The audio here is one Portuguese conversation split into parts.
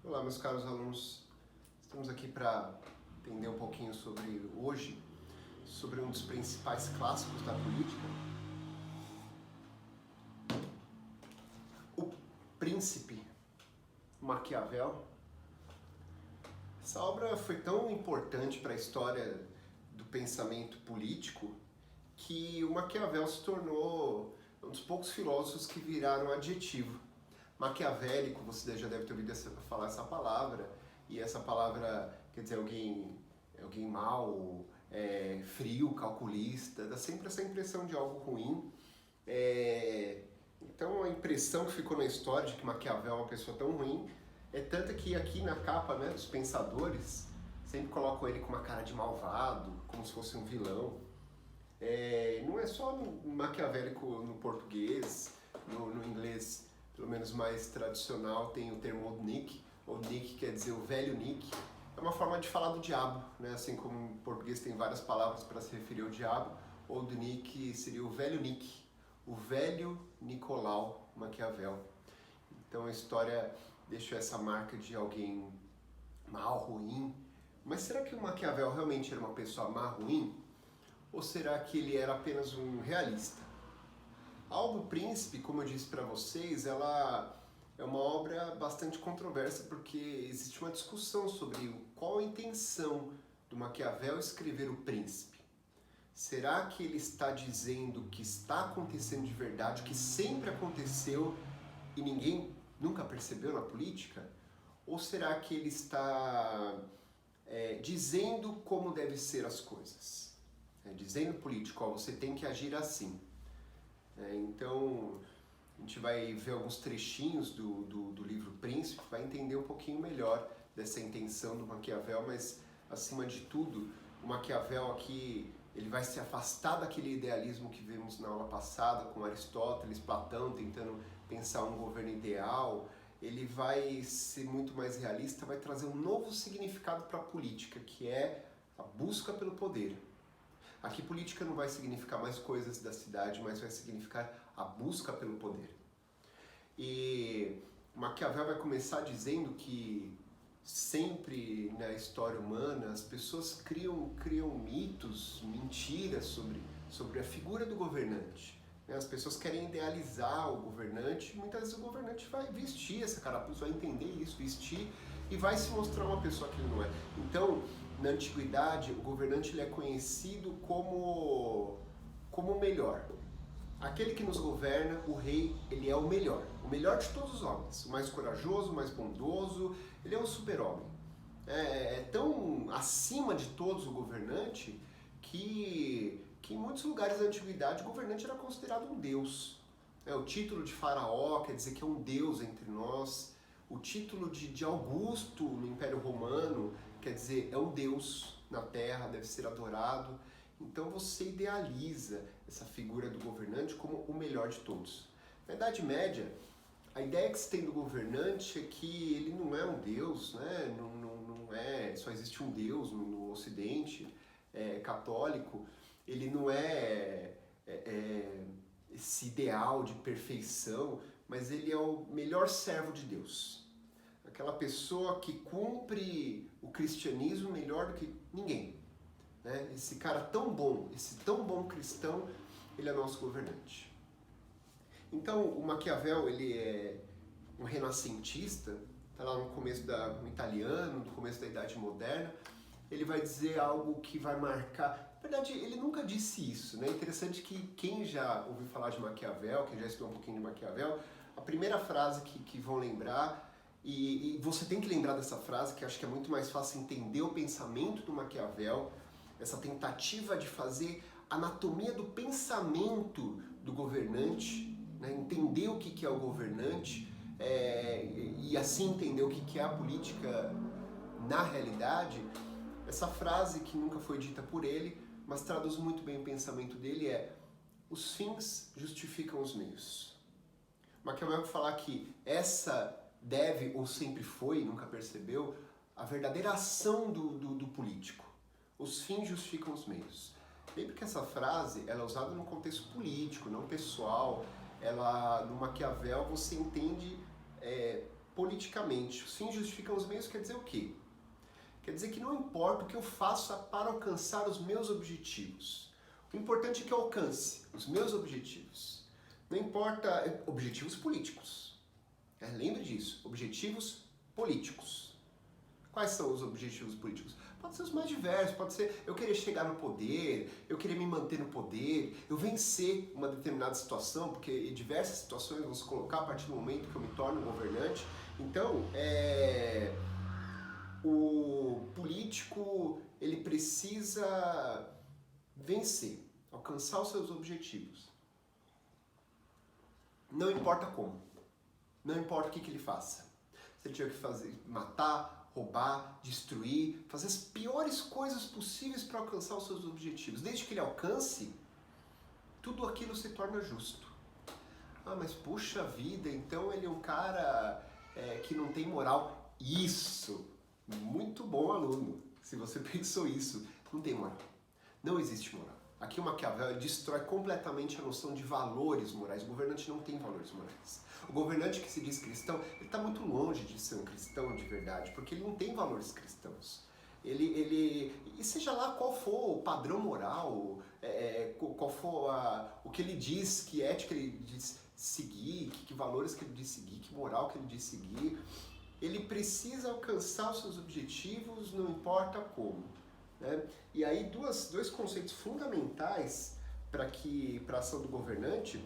Olá, meus caros alunos. Estamos aqui para entender um pouquinho sobre hoje, sobre um dos principais clássicos da política, O Príncipe, Maquiavel. Essa obra foi tão importante para a história do pensamento político que o Maquiavel se tornou um dos poucos filósofos que viraram adjetivo. Maquiavélico, você já deve ter ouvido falar essa palavra, e essa palavra quer dizer alguém mau, frio, calculista, dá sempre essa impressão de algo ruim. Então a impressão que ficou na história de que Maquiavel é uma pessoa tão ruim é tanta que aqui na capa, né, dos pensadores sempre colocam ele com uma cara de malvado, como se fosse um vilão. Não é só no maquiavélico no português, no inglês pelo menos mais tradicional tem o termo Old Nick. Old Nick quer dizer o velho Nick. É uma forma de falar do diabo, né? Assim como em português tem várias palavras para se referir ao diabo, Old Nick seria o velho Nick, o velho Nicolau Maquiavel. Então a história deixou essa marca de alguém mal, ruim. Mas será que o Maquiavel realmente era uma pessoa má, ruim? Ou será que ele era apenas um realista? A obra O Príncipe, como eu disse para vocês, ela é uma obra bastante controversa porque existe uma discussão sobre qual a intenção do Maquiavel escrever O Príncipe. Será que ele está dizendo que está acontecendo de verdade, que sempre aconteceu e ninguém nunca percebeu na política? Ou será que ele está dizendo como devem ser as coisas? Dizendo político, ó, você tem que agir assim. Então, a gente vai ver alguns trechinhos do livro Príncipe, vai entender um pouquinho melhor dessa intenção do Maquiavel, mas, acima de tudo, o Maquiavel aqui ele vai se afastar daquele idealismo que vimos na aula passada, com Aristóteles, Platão, tentando pensar um governo ideal. Ele vai ser muito mais realista, vai trazer um novo significado para a política, que é a busca pelo poder. Aqui política não vai significar mais coisas da cidade, mas vai significar a busca pelo poder. E Maquiavel vai começar dizendo que sempre na história humana as pessoas criam mitos, mentiras sobre a figura do governante. As pessoas querem idealizar o governante, muitas vezes o governante vai vestir essa carapuça, vai entender isso, vestir e vai se mostrar uma pessoa que ele não é. Então, na antiguidade, o governante ele é conhecido como o melhor. Aquele que nos governa, o rei, ele é o melhor de todos os homens, o mais corajoso, o mais bondoso, ele é um super-homem. É tão acima de todos o governante que em muitos lugares da antiguidade o governante era considerado um deus. O título de faraó quer dizer que é um deus entre nós. O título de Augusto no Império Romano quer dizer é um deus na terra, deve ser adorado. Então você idealiza essa figura do governante como o melhor de todos. Na Idade Média, a ideia que se tem do governante é que ele não é um deus, né? Não é, só existe um deus no Ocidente católico. Ele não é esse ideal de perfeição, mas ele é o melhor servo de Deus. Aquela pessoa que cumpre o cristianismo melhor do que ninguém. Esse cara tão bom, esse tão bom cristão, ele é nosso governante. Então, o Maquiavel, ele é um renascentista, está lá no começo no italiano, no começo da Idade Moderna. Ele vai dizer algo que vai marcar... Na verdade, ele nunca disse isso, né? É interessante que quem já ouviu falar de Maquiavel, quem já estudou um pouquinho de Maquiavel, a primeira frase que vão lembrar, e você tem que lembrar dessa frase, que acho que é muito mais fácil entender o pensamento do Maquiavel, essa tentativa de fazer anatomia do pensamento do governante, né? Entender o que é o governante e assim entender o que é a política na realidade. Essa frase que nunca foi dita por ele, mas traduz muito bem o pensamento dele os fins justificam os meios. Maquiavel vai falar que essa deve ou sempre foi, nunca percebeu, a verdadeira ação do político. Os fins justificam os meios. Lembre que essa frase ela é usada no contexto político, não pessoal. No Maquiavel você entende politicamente. Os fins justificam os meios quer dizer o quê? Quer dizer que não importa o que eu faça para alcançar os meus objetivos. O importante é que eu alcance os meus objetivos. Não importa objetivos políticos. Lembre disso, objetivos políticos. Quais são os objetivos políticos? Pode ser os mais diversos, pode ser eu querer chegar no poder, eu querer me manter no poder, eu vencer uma determinada situação, porque diversas situações vão se colocar a partir do momento que eu me torno um governante. Então, o político, ele precisa vencer, alcançar os seus objetivos. Não importa como, não importa o que ele faça. Se ele tiver que fazer, matar, roubar, destruir, fazer as piores coisas possíveis para alcançar os seus objetivos. Desde que ele alcance, tudo aquilo se torna justo. Ah, mas puxa vida, então ele é um cara que não tem moral. Isso! Muito bom aluno. Se você pensou isso, não tem moral. Não existe moral. Aqui o Maquiavel destrói completamente a noção de valores morais. O governante não tem valores morais. O governante que se diz cristão, ele está muito longe de ser um cristão de verdade, porque ele não tem valores cristãos. E seja lá qual for o padrão moral, qual for o que ele diz, que ética ele diz seguir, que valores que ele diz seguir, que moral que ele diz seguir, ele precisa alcançar os seus objetivos, não importa como. Né? E aí dois conceitos fundamentais para a ação do governante,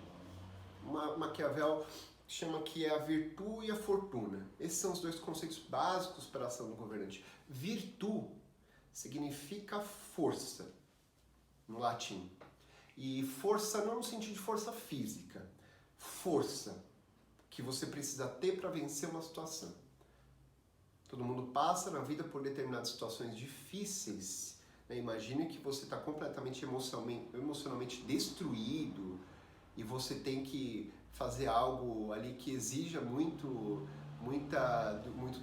Maquiavel chama que é a virtude e a fortuna. Esses são os dois conceitos básicos para a ação do governante. Virtu significa força, no latim. E força não no sentido de força física, força que você precisa ter para vencer uma situação. Todo mundo passa na vida por determinadas situações difíceis. Né? Imagine que você está completamente emocionalmente destruído e você tem que fazer algo ali que exija muito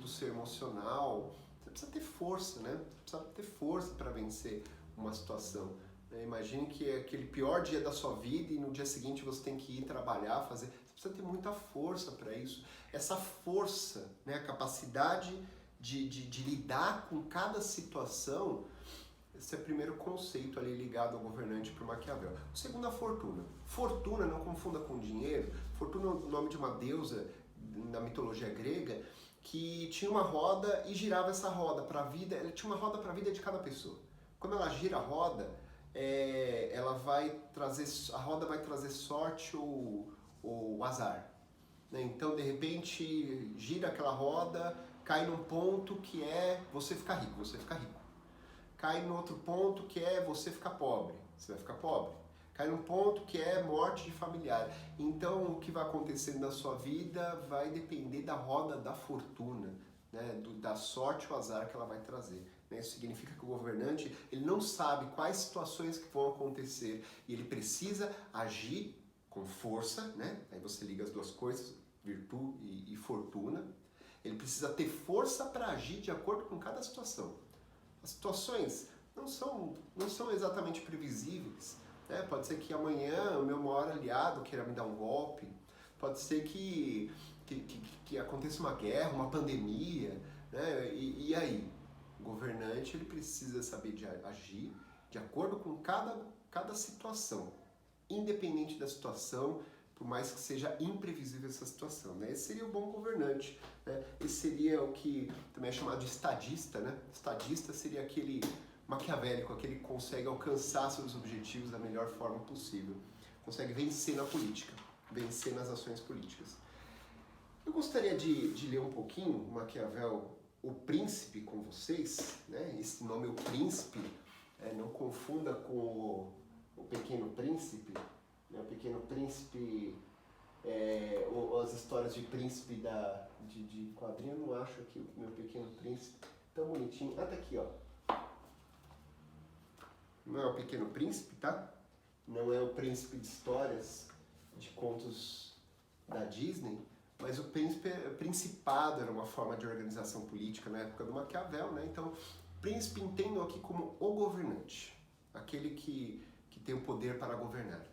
do seu emocional. Você precisa ter força, né? Você precisa ter força para vencer uma situação. Né? Imagine que é aquele pior dia da sua vida e no dia seguinte você tem que ir trabalhar, fazer. Você precisa ter muita força para isso. Essa força, né? A capacidade de lidar com cada situação, esse é o primeiro conceito ali ligado ao governante para o Maquiavel. O segundo, a fortuna. Fortuna, não confunda com dinheiro. Fortuna é o nome de uma deusa na mitologia grega que tinha uma roda e girava essa roda para a vida. Ela tinha uma roda para a vida de cada pessoa. Quando ela gira a roda, a roda vai trazer sorte ou azar. Né? Então, de repente, gira aquela roda, cai num ponto que é você ficar rico, você fica rico. Cai no outro ponto que é você ficar pobre, você vai ficar pobre. Cai num ponto que é morte de familiar. Então, o que vai acontecer na sua vida vai depender da roda da fortuna, né? Da sorte ou azar que ela vai trazer. Né? Isso significa que o governante ele não sabe quais situações que vão acontecer e ele precisa agir com força, né? Aí você liga as duas coisas, virtude e fortuna. Ele precisa ter força para agir de acordo com cada situação. As situações não são exatamente previsíveis. Né? Pode ser que amanhã o meu maior aliado queira me dar um golpe. Pode ser que aconteça uma guerra, uma pandemia. Né? E aí? O governante ele precisa saber agir de acordo com cada situação. Independente da situação, por mais que seja imprevisível essa situação. Né? Esse seria o bom governante. Né? Esse seria o que também é chamado de estadista. Né? Estadista seria aquele maquiavélico, aquele que consegue alcançar seus objetivos da melhor forma possível. Consegue vencer na política, vencer nas ações políticas. Eu gostaria de ler um pouquinho Maquiavel, O Príncipe, com vocês. Né? Esse nome, O Príncipe, não confunda com o Pequeno Príncipe. O Pequeno Príncipe, as histórias de príncipe de quadrinho, eu não acho aqui o Meu Pequeno Príncipe tão bonitinho. Ah, tá aqui, ó. Não é o Pequeno Príncipe, tá? Não é o príncipe de histórias, de contos da Disney, mas o principado era uma forma de organização política na época do Maquiavel, né? Então, príncipe entendo aqui como o governante, aquele que tem o poder para governar.